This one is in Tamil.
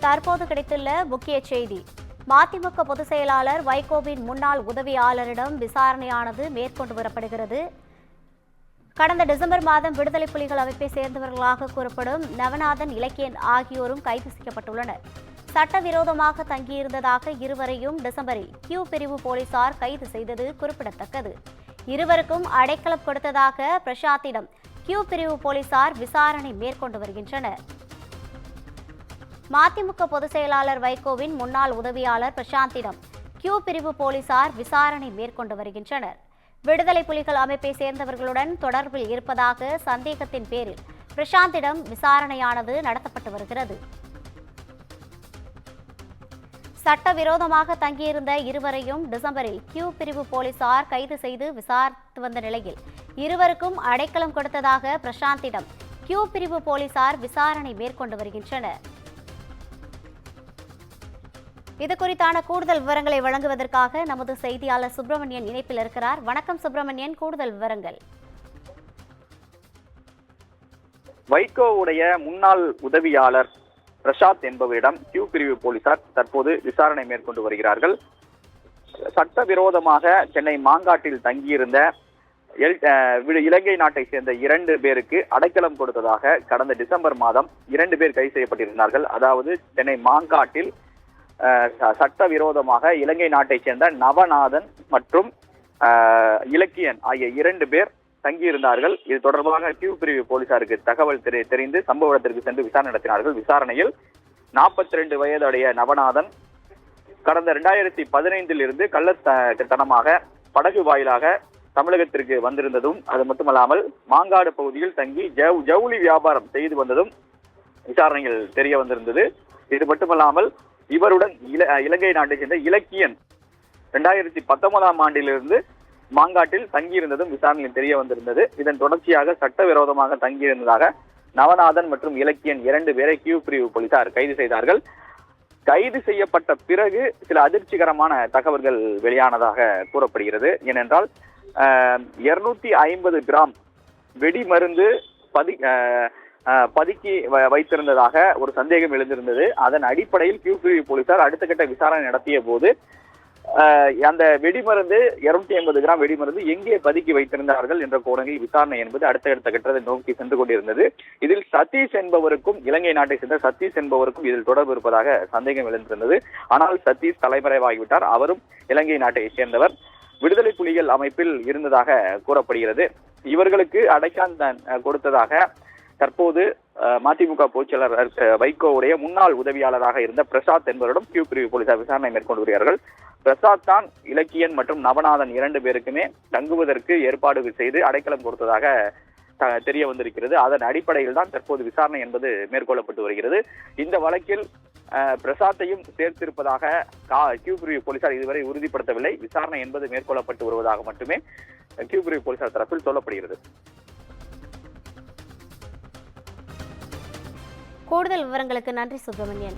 தற்போது கிடைத்துள்ள முக்கிய செய்தி. மதிமுக பொதுச் செயலாளர் வைகோவின் முன்னாள் உதவியாளரிடம் விசாரணையானது மேற்கொண்டு வரப்படுகிறது. கடந்த டிசம்பர் மாதம் விடுதலை புலிகள் அமைப்பை சேர்ந்தவர்களாக கூறப்படும் நவநாதன், இலக்கியன் ஆகியோரும் கைது செய்யப்பட்டுள்ளனர். சட்டவிரோதமாக தங்கியிருந்ததாக இருவரையும் டிசம்பரில் கியூ பிரிவு போலீசார் கைது செய்தது குறிப்பிடத்தக்கது. இருவருக்கும் அடைக்கலம் கொடுத்ததாக பிரசாத்திடம் கியூ பிரிவு போலீசார் விசாரணை மேற்கொண்டு வருகின்றனர். மதிமுக பொதுச் செயலாளர் வைகோவின் முன்னாள் உதவியாளர் பிரசாந்திடம் கியூ பிரிவு போலீசார் விசாரணை மேற்கொண்டு வருகின்றனர். விடுதலை புலிகள் அமைப்பை சேர்ந்தவர்களுடன் தொடர்பில் இருப்பதாக சந்தேகத்தின் பேரில் பிரசாந்திடம் விசாரணையானது நடத்தப்பட்டு வருகிறது. சட்டவிரோதமாக தங்கியிருந்த இருவரையும் டிசம்பரில் கியூ பிரிவு போலீசார் கைது செய்து விசாரித்து வந்த நிலையில் இருவருக்கும் அடைக்கலம் கொடுத்ததாக பிரசாந்திடம் கியூ பிரிவு போலீசார் விசாரணை மேற்கொண்டு வருகின்றனர். இது குறித்தான கூடுதல் விவரங்களை வழங்குவதற்காக நமது செய்தியாளர் சுப்பிரமணியன் இணைப்பில் இருக்கிறார். வணக்கம் சுப்பிரமணியன், கூடுதல் விவரங்கள். வைகோவுடைய முன்னாள் உதவியாளர் பிரசாத் என்பவரிடம் கியூ பிரிவு போலீசார் தற்போது விசாரணை மேற்கொண்டு வருகிறார்கள். சட்டவிரோதமாக சென்னை மாங்காட்டில் தங்கியிருந்த இலங்கை நாட்டை சேர்ந்த 2 பேருக்கு அடைக்கலம் கொடுத்ததாக கடந்த டிசம்பர் மாதம் 2 பேர் கைது செய்யப்பட்டிருந்தார்கள். அதாவது சென்னை மாங்காட்டில் சட்டவிரோதமாக இலங்கை நாட்டை சேர்ந்த நவநாதன் மற்றும் இலக்கியன் ஆகிய 2 பேர் தங்கியிருந்தார்கள். இது தொடர்பாக கியூ பிரிவு போலீசாருக்கு தகவல் தெரிந்து சம்பவ இடத்திற்கு சென்று விசாரணை நடத்தினார்கள். விசாரணையில் 42 வயதுடைய நவநாதன் கடந்த 2015 இருந்து கள்ளத்தனமாக படகு வாயிலாக தமிழகத்திற்கு வந்திருந்ததும், அது மட்டுமல்லாமல் மாங்காடு பகுதியில் தங்கி ஜவுளி வியாபாரம் செய்து வந்ததும் விசாரணையில் தெரிய வந்திருந்தது. இது மட்டுமல்லாமல் இவருடன் இலங்கை நாட்டை சேர்ந்த இலக்கியன் 2019 ஆண்டிலிருந்து மாங்காட்டில் தங்கியிருந்ததும் விசாரணையில் தெரிய வந்திருந்தது. இதன் தொடர்ச்சியாக சட்டவிரோதமாக தங்கியிருந்ததாக நவநாதன் மற்றும் இலக்கியன் 2 பேரை கியூ பிரிவு போலீசார் கைது செய்தார்கள். கைது செய்யப்பட்ட பிறகு சில அதிர்ச்சிகரமான தகவல்கள் வெளியானதாக கூறப்படுகிறது. ஏனென்றால் 250 கிராம் வெடிமருந்து பதுக்கி வைத்திருந்ததாக ஒரு சந்தேகம் எழுந்திருந்தது. அதன் அடிப்படையில் கியூ பிரிவு போலீசார் அடுத்த கட்ட விசாரணை நடத்திய போது அந்த வெடிமருந்து 250 கிராம் வெடிமருந்து எங்கே பதுக்கி வைத்திருந்தார்கள் என்ற கோணங்களில் விசாரணை என்பது அடுத்த கட்டத்தை நோக்கி சென்று கொண்டிருந்தது. இதில் சதீஷ் என்பவருக்கும், இலங்கை நாட்டை சேர்ந்த சதீஷ் என்பவருக்கும் இதில் தொடர்பு இருப்பதாக சந்தேகம் எழுந்திருந்தது. ஆனால் சதீஷ் தலைமறைவாகிவிட்டார். அவரும் இலங்கை நாட்டை சேர்ந்தவர், விடுதலை புலிகள் அமைப்பில் இருந்ததாக கூறப்படுகிறது. இவர்களுக்கு அடைக்கலம் கொடுத்ததாக தற்போது மதிமுக பொதுச் செயலாளர் வைகோவுடைய முன்னாள் உதவியாளராக இருந்த பிரசாத் என்பவரிடம் கியூ பிரிவு போலீசார் விசாரணை மேற்கொண்டு வருகிறார்கள். பிரசாத் தான் இலக்கியன் மற்றும் நவநாதன் 2 பேருக்குமே தங்குவதற்கு ஏற்பாடு செய்து அடைக்கலம் கொடுத்ததாக தெரிய வந்திருக்கிறது. அதன் அடிப்படையில் தான் தற்போது விசாரணை என்பது மேற்கொள்ளப்பட்டு வருகிறது. இந்த வழக்கில் பிரசாத்தையும் சேர்த்திருப்பதாக கியூ பிரிவு போலீசார் இதுவரை உறுதிப்படுத்தவில்லை. விசாரணை என்பது மேற்கொள்ளப்பட்டு வருவதாக மட்டுமே கியூ பிரிவு போலீசார் தரப்பில் சொல்லப்படுகிறது. கூடுதல் விவரங்களுக்கு நன்றி சுப்பிரமணியன்.